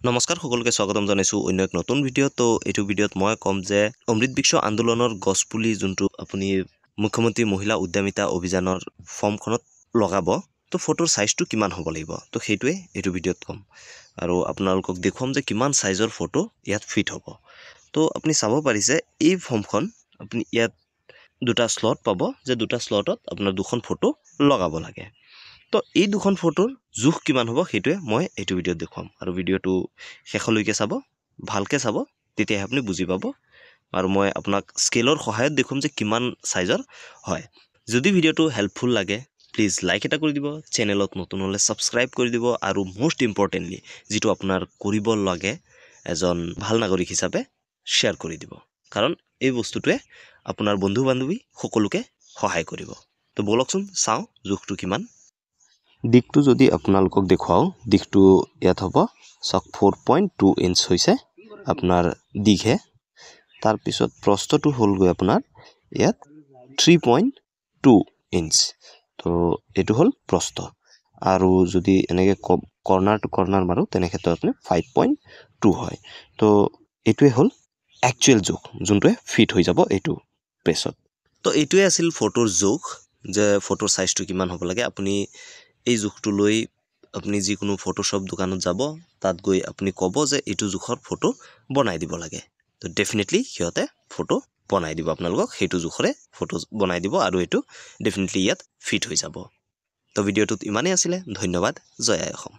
নমস্কাৰ সকলোকে স্বাগতম জনাইছো অন্য এক নতুন ভিডিও। তো এইটো ভিডিওত মই কম যে অমৃত বিশ্ব আন্দোলনৰ গছপুলি যোনটো আপুনি মুখ্যমন্ত্ৰী মহিলা উদ্যমিতা অভিযানৰ ফৰ্মখনত লগাব, তো ফটোৰ সাইজটো কিমান হ'ব লাগিব, তো সেইটোৱে এইটো ভিডিওত কম। আৰু আপোনালোকক দেখুৱাম যে কিমান সাইজৰ ফটো ইয়াত ফিট হ'ব। তো আপুনি চাব পাৰিছে এই ফৰ্মখন আপুনি ইয়াত দুটা স্লট পাব, যে দুটা স্লটত আপোনাৰ দুখন ফটো লগাব লাগে। তো এই দুখন ফটোৰ জোখ কিমান হ'ব সেইটোৱে মই এইটো ভিডিওত দেখুৱাম। আৰু ভিডিওটো শেষলৈকে চাব, ভালকৈ চাব, তেতিয়াহে আপুনি বুজি পাব। আৰু মই আপোনাক স্কেলৰ সহায়ত দেখুৱাম যে কিমান সাইজৰ হয়। যদি ভিডিওটো হেল্পফুল লাগে প্লিজ লাইক এটা কৰি দিব, চেনেলত নতুন হ'লে ছাবস্ক্ৰাইব কৰি দিব, আৰু মোষ্ট ইম্পৰ্টেণ্টলি যিটো আপোনাৰ কৰিব লাগে এজন ভাল নাগৰিক হিচাপে শ্বেয়াৰ কৰি দিব, কাৰণ এই বস্তুটোৱে আপোনাৰ বন্ধু বান্ধৱী সকলোকে সহায় কৰিব। তো বলকচোন চাওঁ জোখটো কিমান। দিশটো যদি আপোনালোকক দেখুৱাওঁ, দিশটো ইয়াত হ'ব চাওক 4.2 ইঞ্চ হৈছে আপোনাৰ দীঘে। তাৰপিছত প্ৰস্থটো হ'লগৈ আপোনাৰ ইয়াত 3.2 ইঞ্চ। তো এইটো হ'ল প্ৰস্থ। আৰু যদি এনেকৈ কৰ্নাৰ টু কৰ্নাৰ মাৰোঁ তেনেক্ষেত্ৰত আপুনি 5.2 হয়। তো এইটোৱে হ'ল একচুৱেল জোখ, যোনটোৱে ফিট হৈ যাব এইটো প্ৰেছত। তো এইটোৱে আছিল ফটোৰ জোখ, যে ফটোৰ সাইজটো কিমান হ'ব লাগে। আপুনি এই জোখটো লৈ আপুনি যিকোনো ফটোশ্বপ দোকানত যাব, তাত গৈ আপুনি ক'ব যে এইটো জোখৰ ফটো বনাই দিব লাগে। তো ডেফিনেটলি সিহঁতে ফটো বনাই দিব আপোনালোকক, সেইটো জোখৰে ফটো বনাই দিব, আৰু এইটো ডেফিনেটলি ইয়াত ফিট হৈ যাব। তো ভিডিওটোত ইমানেই আছিলে। ধন্যবাদ। জয় আই অসম।